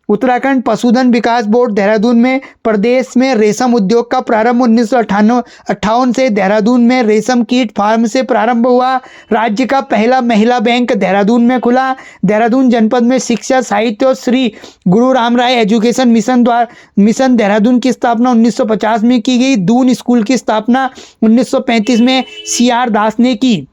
उत्तराखंड पशुधन विकास बोर्ड देहरादून में प्रदेश में रेशम उद्योग का प्रारंभ 1958 से देहरादून में रेशम कीट फार्म से प्रारंभ हुआ। राज्य का पहला महिला बैंक देहरादून में खुला। देहरादून जनपद में शिक्षा, साहित्य और श्री गुरु राम राय एजुकेशन मिशन देहरादून की स्थापना 1950 में की गई। दून स्कूल की स्थापना 1935 में CR दास ने की।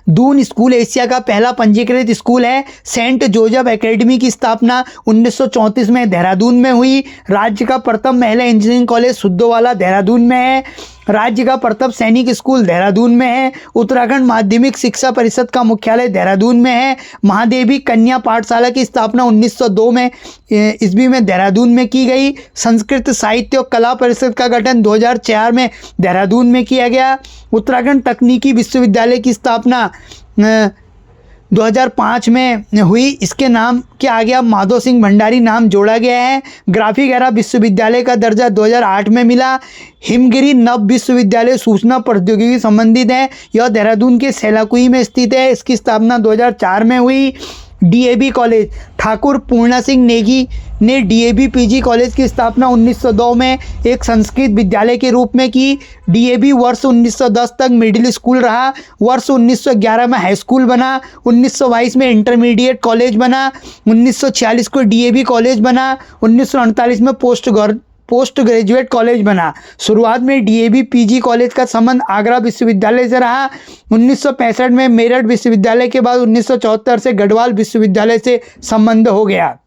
दून स्कूल एशिया का पहला पंजीकृत स्कूल है। सेंट जोसेफ एकेडमी की स्थापना 1934 में देहरादून में हुई। राज्य का प्रथम महिला इंजीनियरिंग कॉलेज सुद्धोवाला देहरादून में है। राज्य का प्रथम सैनिक स्कूल देहरादून में है। उत्तराखंड माध्यमिक शिक्षा परिषद का मुख्यालय देहरादून में है। महादेवी कन्या पाठशाला की स्थापना 1902 में ईस्वी में देहरादून में की गई। संस्कृत साहित्य और कला परिषद का गठन 2004 में देहरादून में किया गया। उत्तराखंड तकनीकी विश्वविद्यालय की स्थापना 2005 में हुई। इसके नाम के आगे अब माधव सिंह भंडारी नाम जोड़ा गया है। ग्राफिक एरा विश्वविद्यालय का दर्जा 2008 में मिला। हिमगिरी नव विश्वविद्यालय सूचना प्रौद्योगिकी संबंधित है। यह देहरादून के सेलाकुई में स्थित है। इसकी स्थापना 2004 में हुई। DAV कॉलेज ठाकुर पूर्णा सिंह नेगी ने DAV PG कॉलेज की स्थापना 1902 में एक संस्कृत विद्यालय के रूप में की। DAV वर्ष 1910 तक मिडिल स्कूल रहा। वर्ष 1911 में हाई स्कूल बना। 1922 में इंटरमीडिएट कॉलेज बना। 1946 को DAV कॉलेज बना। 1948 में पोस्ट ग्रेजुएट कॉलेज बना। शुरुआत में DAV PG कॉलेज का संबंध आगरा विश्वविद्यालय से रहा। 1965 में मेरठ विश्वविद्यालय के बाद 1974 से गढ़वाल विश्वविद्यालय से संबंध हो गया।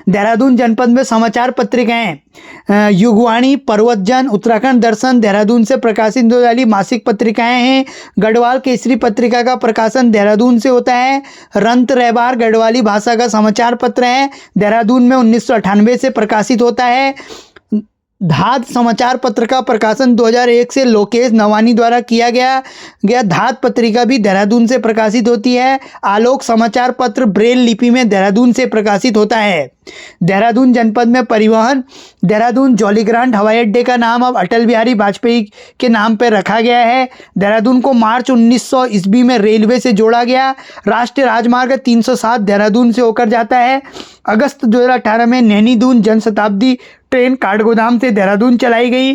देहरादून जनपद में समाचार पत्रिकाएं युगवाणी, पर्वतजन, उत्तराखंड दर्शन देहरादून से प्रकाशित होने वाली मासिक पत्रिकाएं हैं। गढ़वाल केसरी पत्रिका का प्रकाशन देहरादून से होता है। रंत रहबार गढ़वाली भाषा का समाचार पत्र है। देहरादून में 1998 से प्रकाशित होता है। धात समाचार पत्र का प्रकाशन 2001 से लोकेश नवानी द्वारा किया गया धात पत्रिका भी देहरादून से प्रकाशित होती है। आलोक समाचार पत्र ब्रेल लिपि में देहरादून से प्रकाशित होता है। देहरादून जनपद में परिवहन, देहरादून जॉलीग्रांट हवाई अड्डे का नाम अब अटल बिहारी वाजपेयी के नाम पर रखा गया है। देहरादून को मार्च 1900 ईस्वी में रेलवे से जोड़ा गया। राष्ट्रीय राजमार्ग 307 देहरादून से होकर जाता है। अगस्त 2018 में नैनी दून जनशताब्दी ट्रेन काठगोदाम से देहरादून चलाई गई।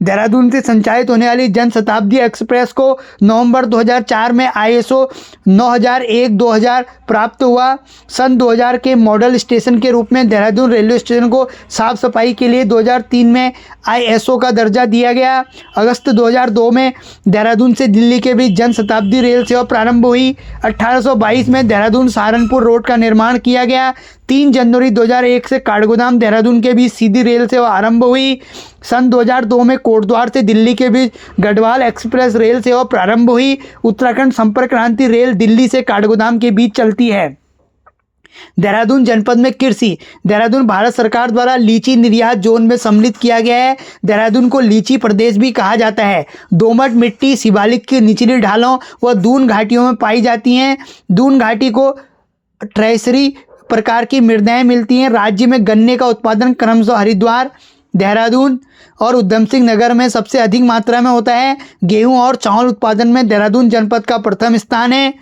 देहरादून से संचालित होने वाली जनशताब्दी एक्सप्रेस को नवंबर 2004 में ISO 9001-2000 प्राप्त हुआ। सन 2000 के मॉडल स्टेशन के रूप में देहरादून रेलवे स्टेशन को साफ सफाई के लिए 2003 में ISO का दर्जा दिया गया। अगस्त 2002 में देहरादून से दिल्ली के बीच जनशताब्दी रेल सेवा प्रारंभ हुई। 1822 में देहरादून सहारनपुर रोड का निर्माण किया गया। 3 जनवरी 2001 से काठगोदाम देहरादून के बीच सीधी रेल सेवा आरंभ हुई। सन 2002 में कोटद्वार से दिल्ली के बीच गढ़वाल एक्सप्रेस रेल सेवा प्रारंभ हुई। उत्तराखंड संपर्क क्रांति रेल दिल्ली से काठगोदाम के बीच चलती है। देहरादून जनपद में कृषि, देहरादून भारत सरकार द्वारा लीची निर्यात जोन में सम्मिलित किया गया है। देहरादून को लीची प्रदेश भी कहा जाता है। दोमट मिट्टी शिवालिक की निचली ढालों व दून घाटियों में पाई जाती हैं। दून घाटी को ट्रेसरी प्रकार की मृदाएं मिलती हैं। राज्य में गन्ने का उत्पादन क्रमशः हरिद्वार, देहरादून और उधम सिंह नगर में सबसे अधिक मात्रा में होता है। गेहूं और चावल उत्पादन में देहरादून जनपद का प्रथम स्थान है।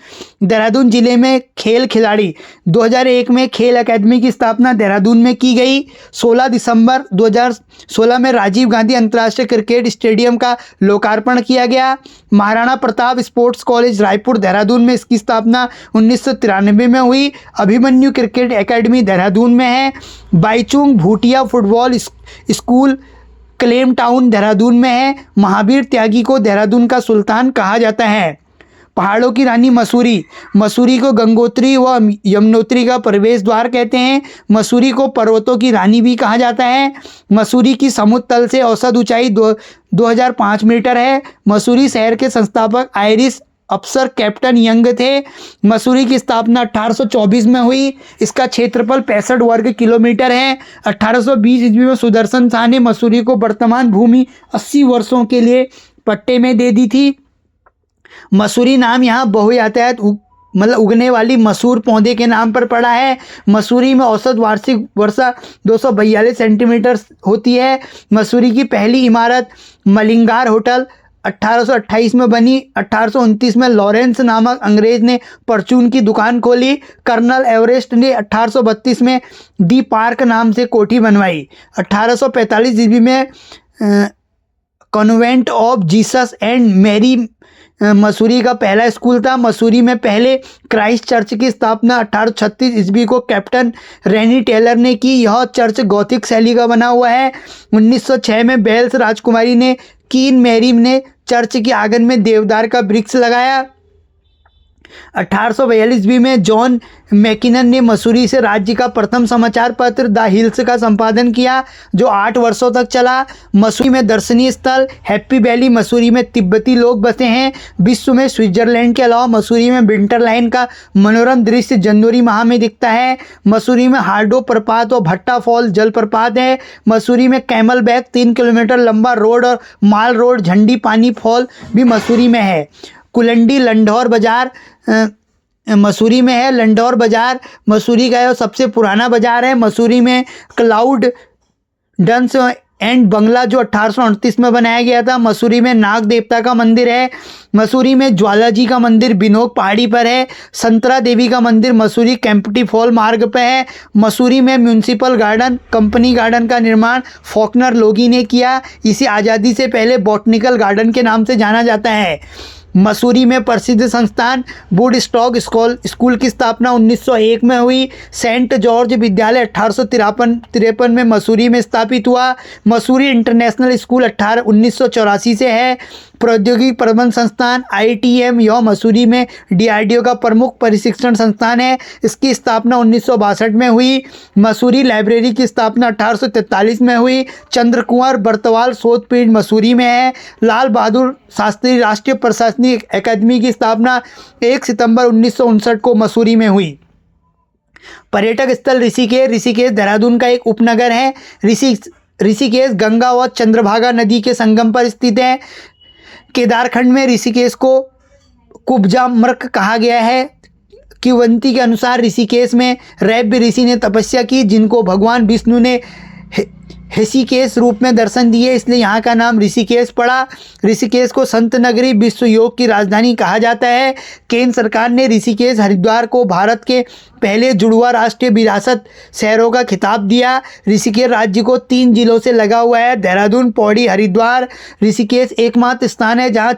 देहरादून जिले में खेल खिलाड़ी, 2001 में खेल अकादमी की स्थापना देहरादून में की गई। 16 दिसंबर 2016 में राजीव गांधी अंतर्राष्ट्रीय क्रिकेट स्टेडियम का लोकार्पण किया गया। महाराणा प्रताप स्पोर्ट्स कॉलेज रायपुर देहरादून में इसकी स्थापना 1993 में हुई। अभिमन्यु क्रिकेट एकेडमी देहरादून में है। Baichung Bhutia football school Clement town Dehradun में है। महावीर त्यागी को देहरादून का सुल्तान कहा जाता है। पहाड़ों की रानी मसूरी, मसूरी को गंगोत्री व यमुनोत्री का प्रवेश द्वार कहते हैं। मसूरी को पर्वतों की रानी भी कहा जाता है। मसूरी की समुद्र तल से औसत ऊंचाई 2005 मीटर है। मसूरी शहर के संस्थापक आयरिश अफसर कैप्टन यंग थे। मसूरी की स्थापना 1824 में हुई। इसका क्षेत्रफल 65 वर्ग किलोमीटर है। 1820 ईस्वी में सुदर्शन शाह ने मसूरी को वर्तमान भूमि 80 वर्षों के लिए पट्टे में दे दी थी। मसूरी नाम यहाँ बहुयातायात उगने वाली मसूर पौधे के नाम पर पड़ा है। मसूरी में औसत वार्षिक वर्षा 242 सेंटीमीटर होती है। मसूरी की पहली इमारत मलिंगार होटल 1828 में बनी। 1829 में लॉरेंस नामक अंग्रेज ने परचून की दुकान खोली। कर्नल एवरेस्ट ने 1832 में दी पार्क नाम से कोठी बनवाई। 1845 ईस्वी में convent of Jesus and Mary Mussoorie का पहला स्कूल था। मसूरी में पहले क्राइस्ट चर्च की स्थापना 1836 ईस्वी को कैप्टन रेनी टेलर ने की। यह चर्च गॉथिक शैली का बना हुआ है। 1906 में बेल्स राजकुमारी ने कीन मैरी ने चर्च के आंगन में देवदार का वृक्ष लगाया। 1842 ईस्वी में जॉन मैकिनन ने मसूरी से राज्य का प्रथम समाचार पत्र द हिल्स का संपादन किया, जो 8 वर्षों तक चला। मसूरी में दर्शनीय स्थल हैप्पी वैली, मसूरी में तिब्बती लोग बसे हैं। विश्व में स्विट्जरलैंड के अलावा मसूरी में विंटर लाइन का मनोरम दृश्य जनवरी माह में दिखता है। मसूरी में हार्डो प्रपात और भट्टा फॉल जलप्रपात है। मसूरी में कैमल बैक 3 किलोमीटर लंबा रोड और माल रोड झंडी पानी फॉल भी मसूरी में है। कुलंडी लंढौर बाजार मसूरी में है। लंढौर बाजार मसूरी का यह सबसे पुराना बाजार है। मसूरी में क्लाउड डंस एंड बंगला जो 1838 में बनाया गया था। मसूरी में नाग देवता का मंदिर है। मसूरी में ज्वालाजी का मंदिर बिनोक पहाड़ी पर है। संतरा देवी का मंदिर मसूरी कैंपटी फॉल मार्ग पर है। मसूरी में म्यूनसिपल गार्डन कंपनी गार्डन का निर्माण फॉकनर लोगी ने किया। इसे आज़ादी से पहले बॉटनिकल गार्डन के नाम से जाना जाता है। मसूरी में प्रसिद्ध संस्थान वुड स्टॉक स्कूल की स्थापना 1901 में हुई। सेंट जॉर्ज विद्यालय 1853 में मसूरी में स्थापित हुआ। मसूरी इंटरनेशनल स्कूल 1984 से है। प्रौद्योगिकी प्रबंध संस्थान ITM यह मसूरी में DRDO का प्रमुख प्रशिक्षण संस्थान है। इसकी स्थापना 1962 में हुई। मसूरी लाइब्रेरी की स्थापना 1843 में हुई। चंद्र कुंवर बर्तवाल शोध पीठ मसूरी में है। लाल बहादुर शास्त्री राष्ट्रीय प्रशासनिक अकादमी की स्थापना 1 सितंबर 1959 को मसूरी में हुई। पर्यटक स्थल ऋषिकेश देहरादून का एक उपनगर है। ऋषिकेश गंगा व चंद्रभागा नदी के संगम पर स्थित है। केदारखंड में ऋषिकेश को कुब्जा मृग कहा गया है। किंवदंती के अनुसार ऋषिकेश में रैव्य ऋषि ने तपस्या की, जिनको भगवान विष्णु ने ऋषिकेश रूप में दर्शन दिए, इसलिए यहाँ का नाम ऋषिकेश पड़ा। ऋषिकेश को संत नगरी, विश्व योग की राजधानी कहा जाता है। केंद्र सरकार ने ऋषिकेश हरिद्वार को भारत के पहले जुड़वा राष्ट्रीय विरासत शहरों का खिताब दिया। ऋषिकेश राज्य को 3 जिलों से लगा हुआ है, देहरादून, पौड़ी, हरिद्वार। ऋषिकेश एकमात्र स्थान है जहाँ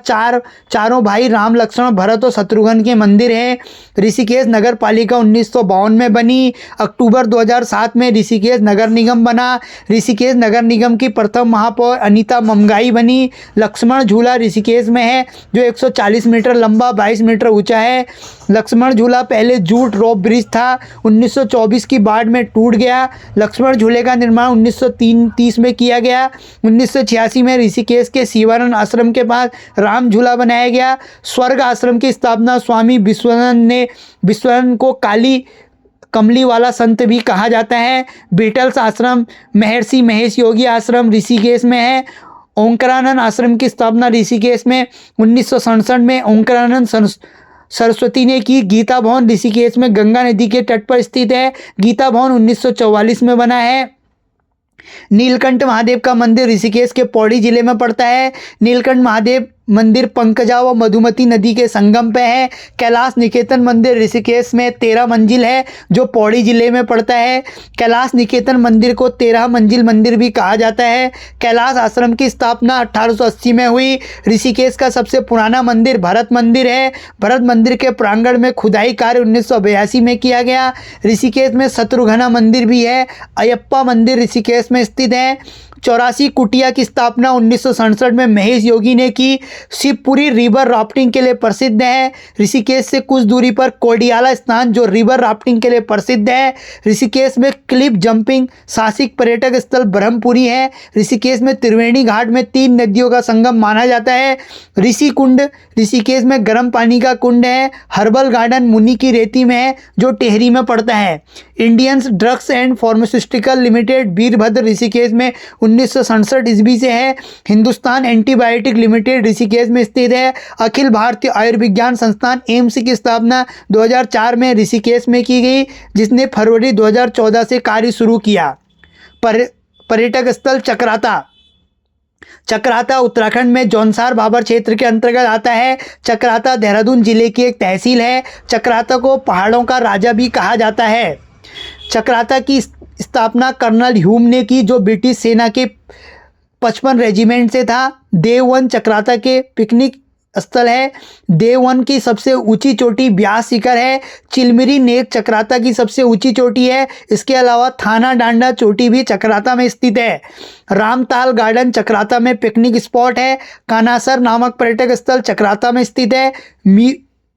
चारों भाई राम, लक्ष्मण, भरत और शत्रुघ्न के मंदिर हैं। ऋषिकेश नगर पालिका 1952 में बनी। अक्टूबर 2007 में ऋषिकेश नगर निगम बना। ऋषिकेश नगर निगम की प्रथम महापौर अनीता ममगाई बनी। लक्ष्मण झूला ऋषिकेश में है, जो 140 मीटर लंबा, 22 मीटर ऊंचा है। लक्ष्मण झूला पहले जूट रोप ब्रिज था, 1924 की बाढ़ में टूट गया। लक्ष्मण झूले का निर्माण 1930 में किया गया। 1986 में ऋषिकेश के शिवानंद आश्रम के पास राम झूला बनाया गया। स्वर्ग आश्रम की स्थापना स्वामी विश्वानंद ने। विश्वानंद को कमली वाला संत भी कहा जाता है। बीटल्स आश्रम, महर्षि महेश योगी आश्रम ऋषिकेश में है। ओंकारानंद आश्रम की स्थापना ऋषिकेश में 1967 में ओंकारानंद सरस्वती ने की। गीता भवन ऋषिकेश में गंगा नदी के तट पर स्थित है। गीता भवन 1944 में बना है। नीलकंठ महादेव का मंदिर ऋषिकेश के पौड़ी जिले में पड़ता है। नीलकंठ महादेव मंदिर पंकजा व मधुमती नदी के संगम पे है। कैलाश निकेतन मंदिर ऋषिकेश में 13 मंजिल है, जो पौड़ी जिले में पड़ता है। कैलाश निकेतन मंदिर को 13 मंजिल मंदिर भी कहा जाता है। कैलाश आश्रम की स्थापना 1880 में हुई। ऋषिकेश का सबसे पुराना मंदिर भरत मंदिर है। भरत मंदिर के प्रांगण में खुदाई कार्य 1982 में किया गया। ऋषिकेश में शत्रुघ्न मंदिर भी है। अयप्पा मंदिर ऋषिकेश में स्थित है। 84 कुटिया की स्थापना 1967 में महेश योगी ने की। शिवपुरी रिवर राफ्टिंग के लिए प्रसिद्ध है। ऋषिकेश से कुछ दूरी पर कोडियाला स्थान, जो रिवर राफ्टिंग के लिए प्रसिद्ध है। ऋषिकेश में क्लिफ जंपिंग साहसिक पर्यटक स्थल ब्रह्मपुरी है। ऋषिकेश में त्रिवेणी घाट में 3 नदियों का संगम माना जाता है। ऋषि कुंड ऋषिकेश में गर्म पानी का कुंड है। हर्बल गार्डन मुनि की रेती में है, जो टेहरी में पड़ता है। Indians drugs and pharmaceutical limited Virbhadra Rishikesh में 1967 ईस्वी से है। हिंदुस्तान एंटीबायोटिक लिमिटेड ऋषिकेश में स्थित है। अखिल भारतीय आयुर्विज्ञान संस्थान एम्स की स्थापना 2004 में ऋषिकेश में की गई, जिसने फरवरी 2014 से कार्य शुरू किया। पर्यटक स्थल चक्राता उत्तराखंड में जौनसार भाबर क्षेत्र के अंतर्गत आता है। चक्राता देहरादून जिले की एक तहसील है। चक्राता को पहाड़ों का राजा भी कहा जाता है। चक्राता की स्थापना कर्नल ह्यूम ने की, जो ब्रिटिश सेना के 55 रेजिमेंट से था। देववन चक्राता के पिकनिक स्थल है। देववन की सबसे ऊंची चोटी ब्यास शिखर है। चिलमिरी नेक चक्राता की सबसे ऊंची चोटी है। इसके अलावा थाना डांडा चोटी भी चक्राता में स्थित है। रामताल गार्डन चक्राता में पिकनिक स्पॉट है। कानासर नामक पर्यटक स्थल चक्राता में स्थित है।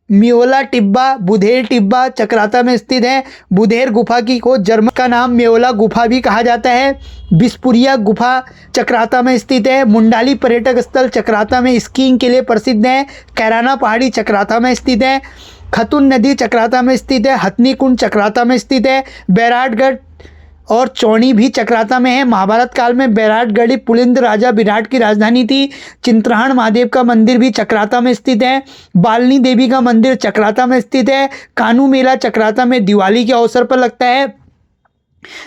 म्योला टिब्बा, बुधेर टिब्बा चक्राता में स्थित है। बुधेर गुफा की को जर्मन का नाम म्योला गुफा भी कहा जाता है। बिस्पुरिया गुफा चक्राता में स्थित है। मुंडाली पर्यटक स्थल चक्राता में स्कीइंग के लिए प्रसिद्ध है। कैराना पहाड़ी चक्राता में स्थित है। खतुन नदी चक्राता में स्थित है। हथनी कुंड चक्राता में स्थित है। बैराटगढ़ और चौनी भी चक्राता में है। महाभारत काल में बैराटगढ़ी पुलिंद राजा विराट की राजधानी थी। चिंत्रहाण महादेव का मंदिर भी चक्राता में स्थित है। बालनी देवी का मंदिर चक्राता में स्थित है। कानू मेला चक्राता में दिवाली के अवसर पर लगता है।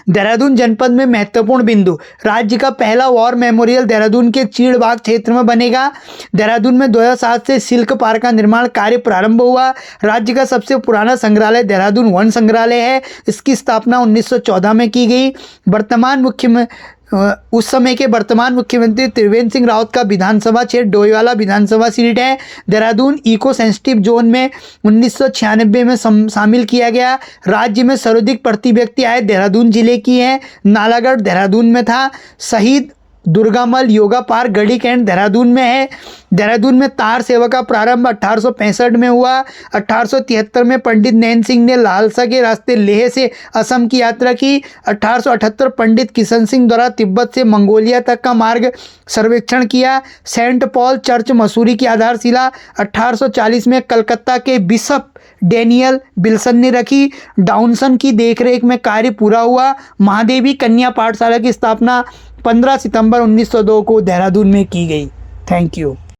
देहरादून जनपद में महत्वपूर्ण बिंदु, राज्य का पहला वॉर मेमोरियल देहरादून के चीड़बाग क्षेत्र में बनेगा। देहरादून में 2007 से सिल्क पार्क का निर्माण कार्य प्रारंभ हुआ। राज्य का सबसे पुराना संग्रहालय देहरादून वन संग्रहालय है। इसकी स्थापना 1914 में की गई। उस समय के वर्तमान मुख्यमंत्री त्रिवेंद्र सिंह रावत का विधानसभा क्षेत्र डोईवाला विधानसभा सीट है। देहरादून इको सेंसिटिव जोन में 1996 में शामिल किया गया। राज्य में सर्वाधिक प्रति व्यक्ति आय देहरादून जिले की है। नालागढ़ देहरादून में था। शहीद दुर्गामल योगा पार्क गढ़ी कैंट देहरादून में है। देहरादून में तार सेवा का प्रारंभ 1865 में हुआ। 1873 में पंडित नैन सिंह ने लालसा के रास्ते लेह से असम की यात्रा की। 1878 पंडित किशन सिंह द्वारा तिब्बत से मंगोलिया तक का मार्ग सर्वेक्षण किया। सेंट पॉल चर्च मसूरी की आधारशिला 1840 में कलकत्ता के बिशप डैनियल विल्सन ने रखी। डाउनसन की देखरेख में कार्य पूरा हुआ। महादेवी कन्या पाठशाला की स्थापना 15 सितंबर 1902 को देहरादून में की गई। Thank you.